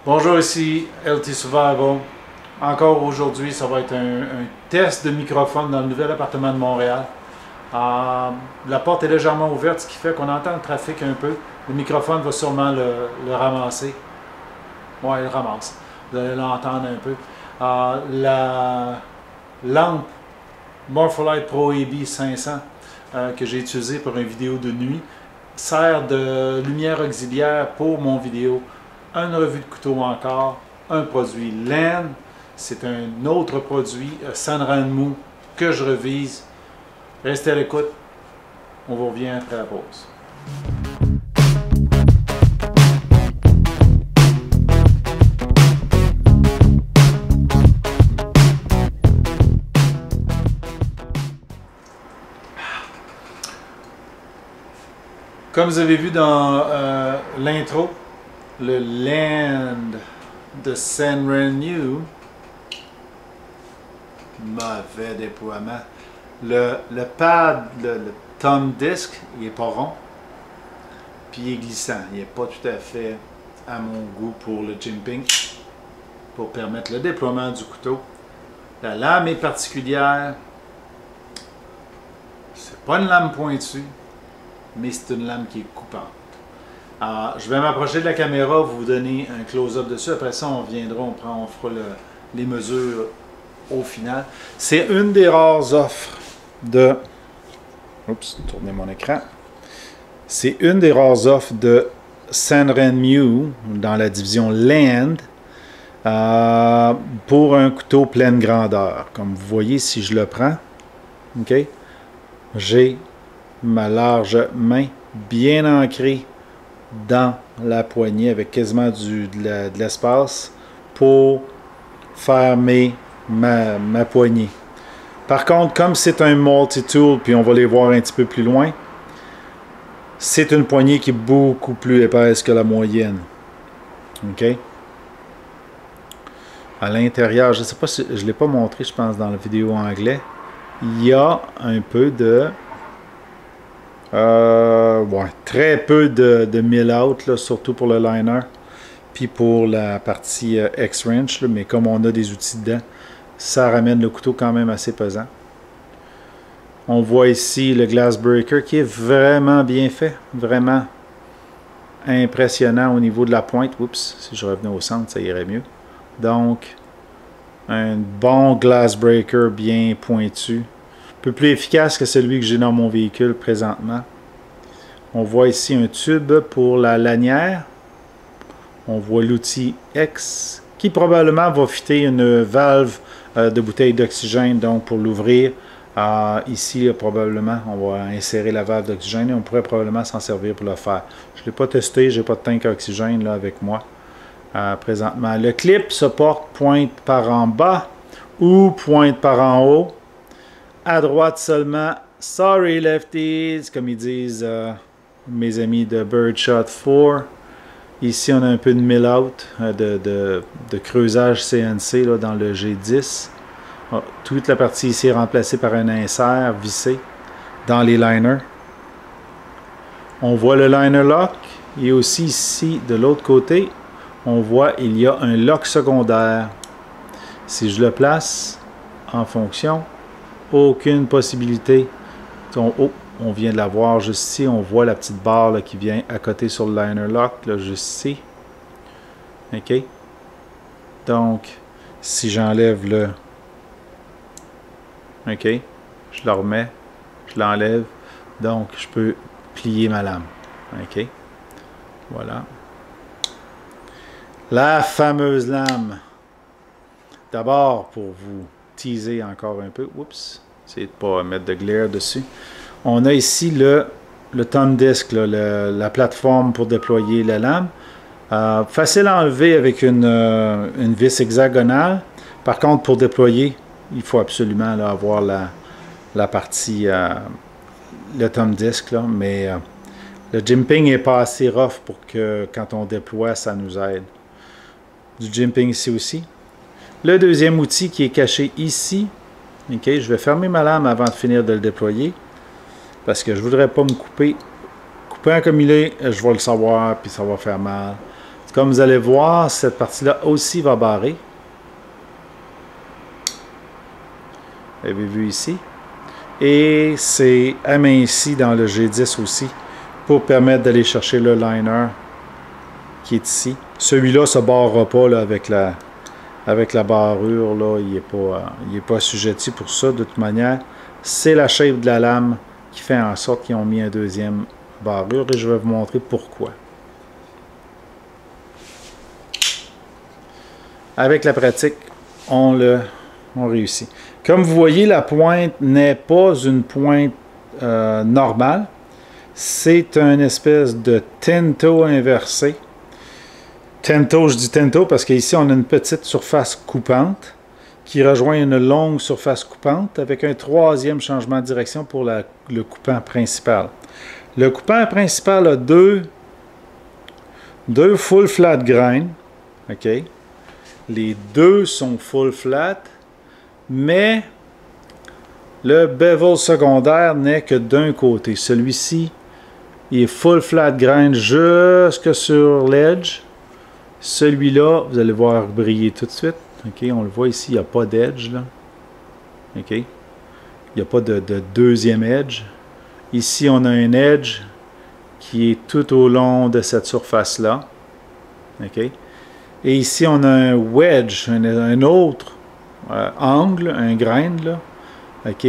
Bonjour, ici LT Survival. Encore aujourd'hui, ça va être un test de microphone dans le nouvel appartement de Montréal. La porte est légèrement ouverte, ce qui fait qu'on entend le trafic un peu. Le microphone va sûrement le ramasser. Ouais, il le ramasse. Vous allez l'entendre un peu. La lampe Morpholite Pro EB 500 que j'ai utilisée pour une vidéo de nuit sert de lumière auxiliaire pour mon vidéo. Une revue de couteau encore, un produit Land, c'est un autre produit Sanrenmu que je revise. Restez à l'écoute, on vous revient après la pause. Comme vous avez vu dans l'intro, le Land de Sanrenmu, mauvais déploiement. Le pad, le thumb disc, il n'est pas rond, puis il est glissant. Il n'est pas tout à fait à mon goût pour le jimping, pour permettre le déploiement du couteau. La lame est particulière. C'est pas une lame pointue, mais c'est une lame qui est coupante. Alors, je vais m'approcher de la caméra, vous donner un close-up dessus. Après ça, on viendra, on fera les mesures au final. C'est une des rares offres de... Oups, tournez mon écran. C'est une des rares offres de Sanrenmu dans la division Land pour un couteau pleine grandeur. Comme vous voyez, si je le prends, ok, j'ai ma large main bien ancrée dans la poignée avec quasiment de l'espace pour faire ma poignée. Par contre, comme c'est un multi-tool, puis on va les voir un petit peu plus loin, c'est une poignée qui est beaucoup plus épaisse que la moyenne. OK? À l'intérieur, je ne sais pas si je ne l'ai pas montré, je pense, dans la vidéo en anglais, il y a un peu de... ouais, très peu de mill-out, surtout pour le liner, puis pour la partie X-Wrench, mais comme on a des outils dedans, ça ramène le couteau quand même assez pesant. On voit ici le glass breaker qui est vraiment bien fait, vraiment impressionnant au niveau de la pointe. Oups, si je revenais au centre, ça irait mieux. Donc, un bon glass breaker bien pointu. Un peu plus efficace que celui que j'ai dans mon véhicule présentement. On voit ici un tube pour la lanière. On voit l'outil X qui probablement va fitter une valve de bouteille d'oxygène. Donc pour l'ouvrir, ici probablement on va insérer la valve d'oxygène et on pourrait probablement s'en servir pour le faire. Je ne l'ai pas testé, je n'ai pas de tank à oxygène là, avec moi présentement. Le clip se porte pointe par en bas ou pointe par en haut. À droite seulement, sorry lefties, comme ils disent mes amis de Birdshot 4. Ici, on a un peu de mill-out, de creusage CNC là, dans le G10. Toute la partie ici est remplacée par un insert vissé dans les liners. On voit le liner lock. Et aussi ici, de l'autre côté, on voit il y a un lock secondaire. Si je le place en fonction, aucune possibilité. On vient de la voir juste ici. On voit la petite barre là, qui vient à côté sur le liner lock, là, juste ici. OK? Donc, si j'enlève le... OK? Je le remets. Je l'enlève. Donc, je peux plier ma lame. OK? Voilà. La fameuse lame. D'abord, pour vous teaser encore un peu. Oups! Essayez de ne pas mettre de glaire dessus. On a ici le thumb disc, là, la plateforme pour déployer la lame. Facile à enlever avec une vis hexagonale. Par contre, pour déployer, il faut absolument là, avoir la partie, le thumb disc. Là, mais le jimping n'est pas assez rough pour que quand on déploie, ça nous aide. Du jimping ici aussi. Le deuxième outil qui est caché ici. OK, je vais fermer ma lame avant de finir de le déployer. Parce que je ne voudrais pas me couper. Couper un comme il est, je vais le savoir, puis ça va faire mal. Comme vous allez voir, cette partie-là aussi va barrer. Vous avez vu ici. Et c'est aminci dans le G10 aussi pour permettre d'aller chercher le liner qui est ici. Celui-là ne se barrera pas là, avec la barrure. Là, il n'est pas assujetti pour ça. De toute manière, c'est la shape de la lame qui fait en sorte qu'ils ont mis un deuxième barrure et je vais vous montrer pourquoi. Avec la pratique, on réussit. Comme vous voyez, la pointe n'est pas une pointe normale. C'est une espèce de tento inversé. Tento, je dis tento parce qu'ici, on a une petite surface coupante qui rejoint une longue surface coupante avec un troisième changement de direction pour le coupant principal. Le coupant principal a deux full flat grind. OK? Les deux sont full flat, mais le bevel secondaire n'est que d'un côté. Celui-ci est full flat grind jusque sur l'edge. Celui-là, vous allez voir briller tout de suite. OK, on le voit ici, il n'y a pas d'edge. OK? Il n'y a pas de deuxième edge. Ici, on a un edge qui est tout au long de cette surface-là. OK? Et ici, on a un wedge, un autre angle, un grind, là, OK,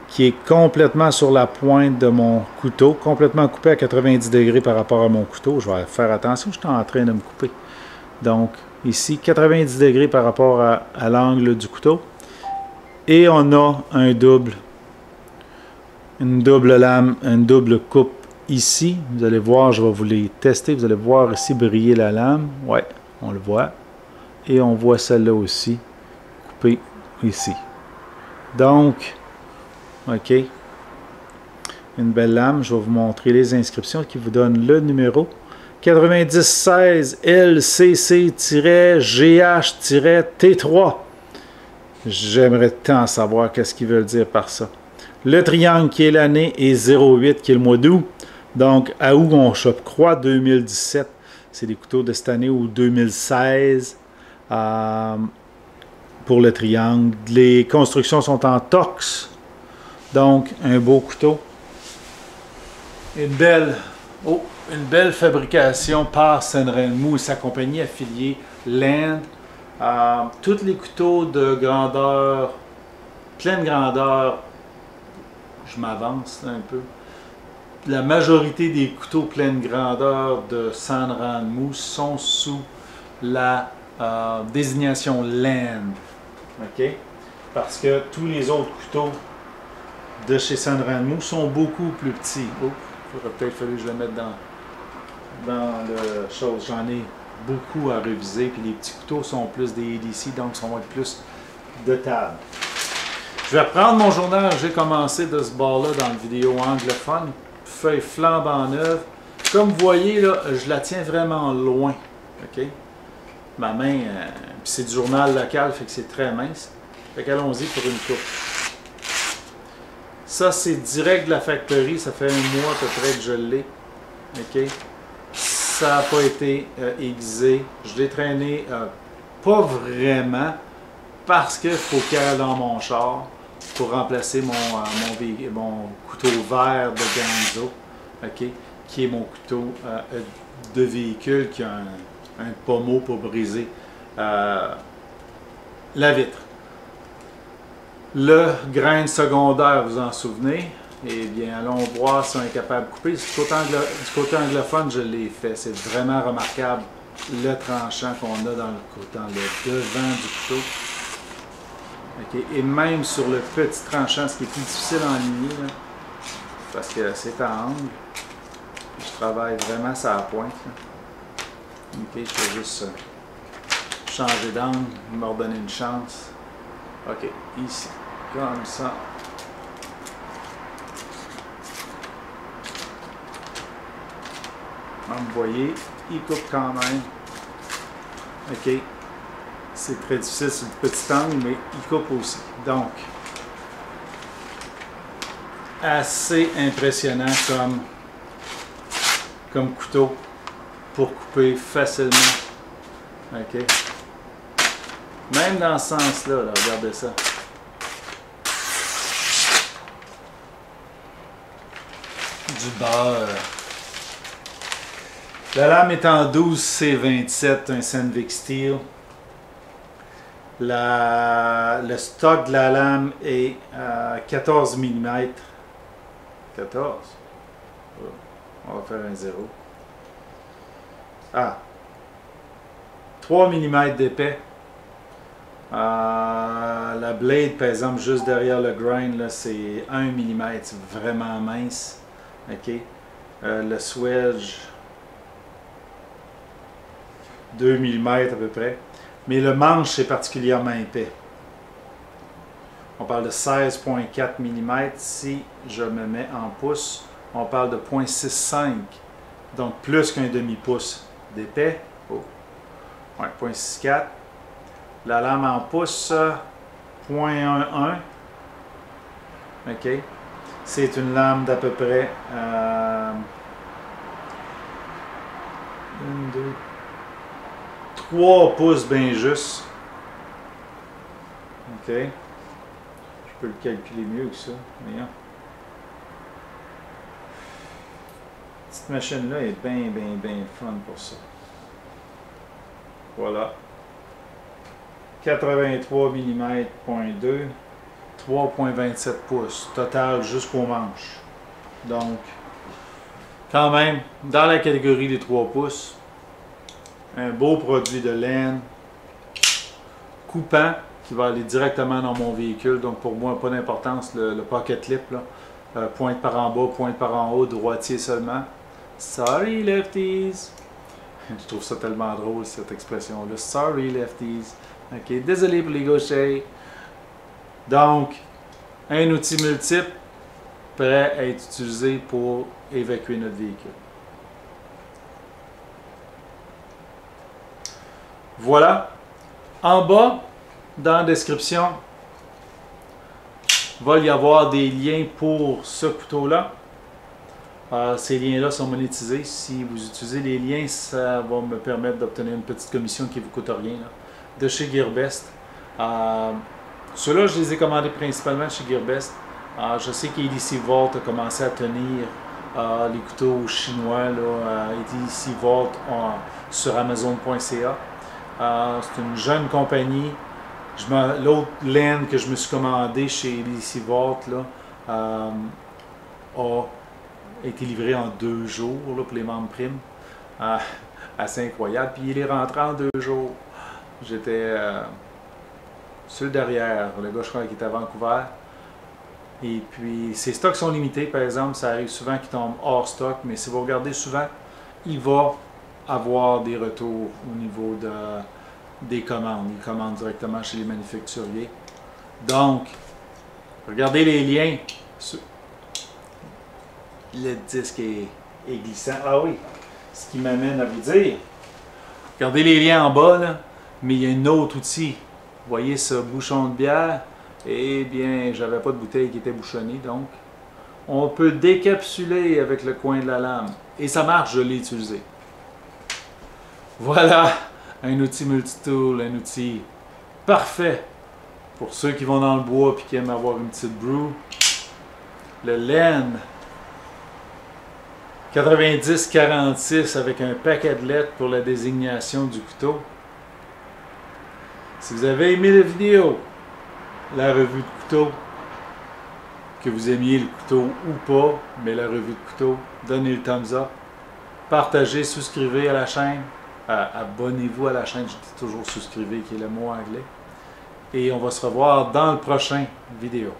qui est complètement sur la pointe de mon couteau, complètement coupé à 90 degrés par rapport à mon couteau. Je vais faire attention, je suis en train de me couper. Donc, ici, 90 degrés par rapport à l'angle du couteau. Et on a une double lame, une double coupe ici. Vous allez voir, je vais vous les tester. Vous allez voir ici briller la lame. Ouais, on le voit. Et on voit celle-là aussi, coupée ici. Donc, OK. Une belle lame. Je vais vous montrer les inscriptions qui vous donnent le numéro. 9016 LCC-GH-T3. J'aimerais tant savoir qu'est-ce qu'ils veulent dire par ça. Le triangle qui est l'année et 08 qui est le mois d'août. Donc, à où on chope croix 2017. C'est des couteaux de cette année ou 2016 pour le triangle. Les constructions sont en tox. Donc, un beau couteau. Une belle fabrication par Sanrenmu et sa compagnie affiliée Land. Tous les couteaux de grandeur, pleine grandeur, je m'avance un peu. La majorité des couteaux pleine grandeur de Sanrenmu sont sous la désignation Land. OK? Parce que tous les autres couteaux de chez Sanrenmu sont beaucoup plus petits. Oh, il aurait peut-être fallu que je le mette dans le chose. J'en ai beaucoup à réviser. Puis les petits couteaux sont plus des ADC, donc ils vont être plus de table. Je vais reprendre mon journal. J'ai commencé de ce bord-là dans la vidéo anglophone. Feuille flambant neuve. Comme vous voyez, là, je la tiens vraiment loin. OK? Ma main, puis c'est du journal local, fait que c'est très mince. Fait qu'allons-y pour une coupe. Ça, c'est direct de la factory. Ça fait un mois à peu près que je l'ai. OK? Ça n'a pas été aiguisé. Je l'ai traîné pas vraiment parce qu'il faut qu'il aille dans mon char pour remplacer mon couteau vert de Ganzo, OK? Qui est mon couteau de véhicule qui a un pommeau pour briser la vitre. Le grain secondaire, vous en souvenez? Eh bien, allons voir si on est capable de couper. Du côté anglophone, je l'ai fait. C'est vraiment remarquable le tranchant qu'on a dans le devant du couteau. Okay. Et même sur le petit tranchant, ce qui est plus difficile en ligne, là, parce que c'est à angle. Je travaille vraiment sur la pointe. Là. OK, je vais juste changer d'angle, me redonner une chance. OK, ici, comme ça. Comme vous voyez, il coupe quand même. OK. C'est très difficile sur le petit angle, mais il coupe aussi. Donc, assez impressionnant comme couteau pour couper facilement OK. Même dans ce sens-là, là, regardez ça. Du beurre. La lame est en 12C27, un Sandvik Steel. Le stock de la lame est 14 mm. 14. On va faire un 0. Ah. 3 mm d'épais. La blade, par exemple, juste derrière le grind, c'est 1 mm. C'est vraiment mince. OK. Le swedge, 2 mm à peu près. Mais le manche est particulièrement épais. On parle de 16,4 mm. Si je me mets en pouces, on parle de 0,65. Donc plus qu'un demi-pouce d'épais. Oh. Ouais, 0,64. La lame en pouces, 0,11. OK. C'est une lame d'à peu près 3 pouces bien juste. OK. Je peux le calculer mieux que ça. Voyons. Cette machine-là est bien fun pour ça. Voilà. 83 mm, 0.2. 3,27 pouces. Total jusqu'au manche. Donc, quand même, dans la catégorie des 3 pouces, un beau produit de laine, coupant, qui va aller directement dans mon véhicule. Donc pour moi, pas d'importance, le pocket lip, là, pointe par en bas, pointe par en haut, droitier seulement. Sorry lefties! Je trouve ça tellement drôle cette expression-là. Sorry lefties! Ok, désolé pour les gauchers. Donc, un outil multiple, prêt à être utilisé pour évacuer notre véhicule. Voilà. En bas, dans la description, il va y avoir des liens pour ce couteau-là. Ces liens-là sont monétisés. Si vous utilisez les liens, ça va me permettre d'obtenir une petite commission qui ne vous coûte rien, là, de chez Gearbest. Ceux-là, je les ai commandés principalement chez Gearbest. Je sais qu'ADC Vault a commencé à tenir les couteaux chinois, ADC Vault sur Amazon.ca. C'est une jeune compagnie. L'autre laine que je me suis commandé chez ADC Vault a été livré en 2 jours là, pour les membres primes. Assez incroyable. Puis il est rentré en 2 jours. J'étais sur le derrière, le gars je crois qui était à Vancouver. Et puis ces stocks sont limités, par exemple, ça arrive souvent qu'ils tombent hors stock, mais si vous regardez souvent, il va avoir des retours au niveau des commandes. Ils commandent directement chez les manufacturiers. Donc, regardez les liens. Le disque est glissant. Ah oui, ce qui m'amène à vous dire, regardez les liens en bas, là, mais il y a un autre outil. Vous voyez ce bouchon de bière? Eh bien, j'avais pas de bouteille qui était bouchonnée, donc on peut décapsuler avec le coin de la lame. Et ça marche, je l'ai utilisé. Voilà, un outil multitool, un outil parfait pour ceux qui vont dans le bois et qui aiment avoir une petite brew. Le laine 90-46 avec un paquet de lettres pour la désignation du couteau. Si vous avez aimé la vidéo, la revue de couteau, que vous aimiez le couteau ou pas, mais la revue de couteau, donnez le thumbs up, partagez, souscrivez à la chaîne, abonnez-vous à la chaîne, je dis toujours souscrivez qui est le mot anglais, et on va se revoir dans le prochain vidéo.